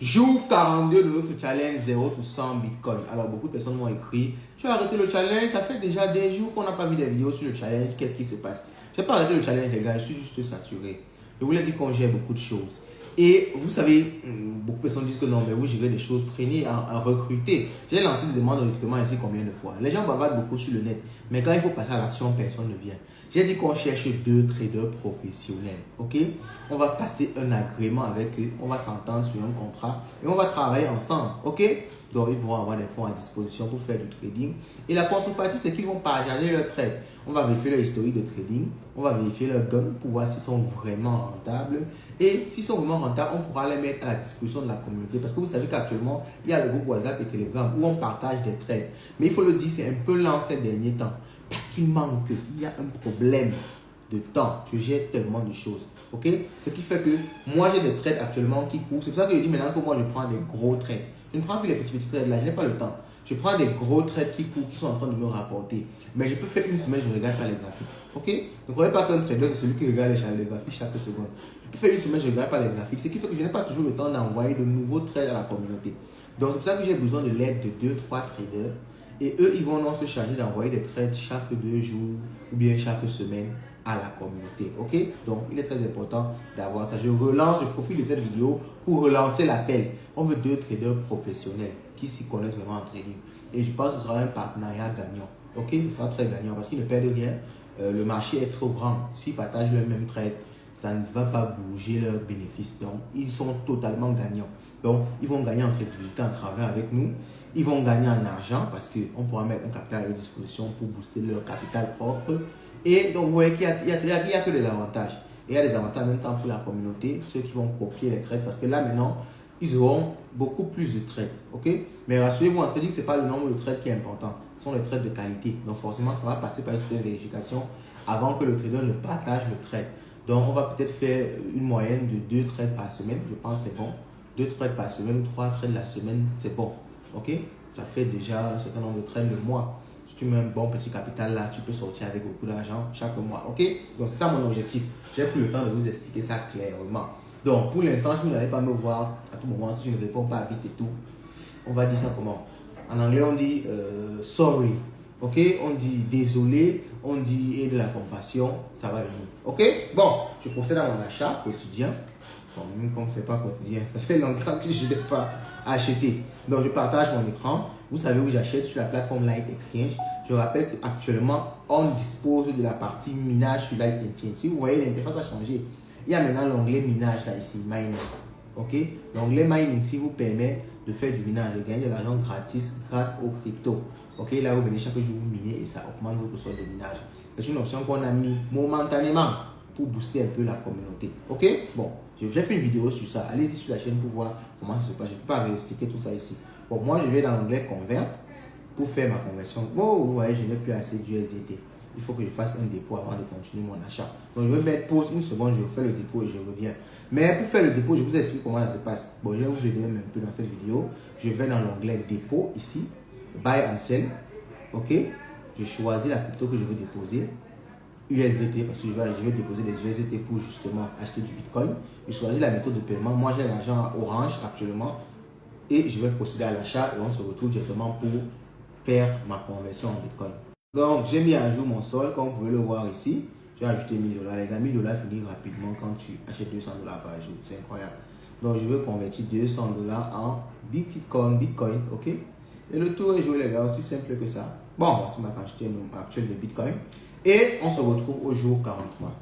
Jour 42 de notre challenge 0 to 100 Bitcoin. Alors, beaucoup de personnes m'ont écrit, tu as arrêté le challenge, ça fait déjà des jours qu'on n'a pas vu des vidéos sur le challenge, qu'est-ce qui se passe? Je n'ai pas arrêté le challenge, les gars, je suis juste saturé. Je voulais dire qu'on gère beaucoup de choses. Et vous savez, beaucoup de personnes disent que non, mais vous gérez des choses, prenez à recruter. J'ai lancé des demandes de recrutement ici combien de fois? Les gens bavardent beaucoup sur le net, mais quand il faut passer à l'action, personne ne vient. J'ai dit qu'on cherche 2 traders professionnels, ok? On va passer un agrément avec eux, on va s'entendre sur un contrat et on va travailler ensemble, ok? Donc, ils vont avoir des fonds à disposition pour faire du trading. Et la contrepartie, c'est qu'ils vont partager leur trade. On va vérifier leur historique de trading, on va vérifier leur gain pour voir s'ils sont vraiment rentables. Et s'ils sont vraiment rentables, on pourra les mettre à la disposition de la communauté. Parce que vous savez qu'actuellement, il y a le groupe WhatsApp et Telegram où on partage des trades. Mais il faut le dire, c'est un peu lent ces derniers temps. Parce qu'il manque, il y a un problème de temps. Je gère tellement de choses. Ok? Ce qui fait que moi, j'ai des trades actuellement qui courent. C'est pour ça que je dis maintenant que moi, je prends des gros trades. Je ne prends plus les petits trades là, je n'ai pas le temps. Je prends des gros trades qui courent, qui sont en train de me rapporter. Mais je peux faire une semaine, je ne regarde pas les graphiques. Ok? Ne croyez pas qu'un trader, c'est celui qui regarde les graphiques chaque seconde. Je peux faire une semaine, je ne regarde pas les graphiques. Ce qui fait que je n'ai pas toujours le temps d'envoyer de nouveaux trades à la communauté. Donc, c'est pour ça que j'ai besoin de l'aide de 2-3 traders. Et eux, ils vont donc se charger d'envoyer des trades chaque 2 jours ou bien chaque semaine à la communauté. Ok? Donc, il est très important d'avoir ça. Je profite de cette vidéo pour relancer l'appel. On veut 2 traders professionnels qui s'y connaissent vraiment en trading. Et je pense que ce sera un partenariat gagnant. Ok? Ce sera très gagnant parce qu'ils ne perdent rien. Le marché est trop grand. S'ils partagent le même trade, ça ne va pas bouger leurs bénéfices. Donc, ils sont totalement gagnants. Donc, ils vont gagner en crédibilité en travaillant avec nous. Ils vont gagner en argent parce qu'on pourra mettre un capital à leur disposition pour booster leur capital propre. Et donc, vous voyez qu'il n'y a que des avantages. Et il y a des avantages en même temps pour la communauté, ceux qui vont copier les trades. Parce que là, maintenant, ils auront beaucoup plus de trades. Ok? Mais rassurez-vous, en trading, ce n'est pas le nombre de trades qui est important. Ce sont les trades de qualité. Donc, forcément, ça va passer par une certaine vérification avant que le trader ne partage le trade. Donc, on va peut-être faire une moyenne de 2 trades par semaine. Je pense que c'est bon. 2 trades par semaine ou 3 trades la semaine, c'est bon. Ok? Ça fait déjà un certain nombre de trades le mois. Si tu mets un bon petit capital là, tu peux sortir avec beaucoup d'argent chaque mois. Ok? Donc, c'est ça mon objectif. J'ai pris le temps de vous expliquer ça clairement. Donc, pour l'instant, si vous n'allez pas me voir à tout moment, si je ne réponds pas vite et tout, on va dire ça comment? En anglais, on dit sorry. Ok? On dit désolé. On dit et de la compassion. Ça va venir. Ok? Bon, je procède à mon achat quotidien. Bon, même comme ce n'est pas quotidien, ça fait longtemps que je n'ai pas acheté. Donc, je partage mon écran. Vous savez où j'achète sur la plateforme Light Exchange. Je rappelle qu'actuellement, on dispose de la partie minage sur Light Exchange. Si vous voyez, l'interface a changé. Il y a maintenant l'onglet minage là ici, mining. Ok? L'onglet mining ici vous permet de faire du minage, de gagner de l'argent gratis grâce au crypto. Ok? Là, vous venez chaque jour vous minez et ça augmente votre solde de minage. C'est une option qu'on a mis momentanément pour booster un peu la communauté. Ok? Bon, j'ai fait une vidéo sur ça. Allez-y sur la chaîne pour voir comment ça se passe. Je ne peux pas réexpliquer tout ça ici. Bon, moi, je vais dans l'onglet Convert pour faire ma conversion. Bon, vous voyez, je n'ai plus assez d'USDT. Il faut que je fasse un dépôt avant de continuer mon achat. Donc, je vais mettre pause une seconde, je fais le dépôt et je reviens. Mais pour faire le dépôt, je vous explique comment ça se passe. Bon, je vais vous aider même un peu dans cette vidéo. Je vais dans l'onglet dépôt ici, Buy and Sell. Ok? Je choisis la crypto que je veux déposer. USDT parce que je vais déposer des USDT pour justement acheter du Bitcoin. Je choisis la méthode de paiement. Moi, j'ai l'argent Orange actuellement et je vais procéder à l'achat et on se retrouve directement pour faire ma conversion en Bitcoin. Donc, j'ai mis à jour mon solde comme vous pouvez le voir ici. J'ai ajouté 1000 $. Les gars, 1000 $ finissent rapidement quand tu achètes 200 $ par jour. C'est incroyable. Donc, je veux convertir 200 $ en Bitcoin. Ok? Et le tour est joué, les gars, aussi simple que ça. Bon, voici ma quantité actuelle de Bitcoin. Et on se retrouve au jour 43.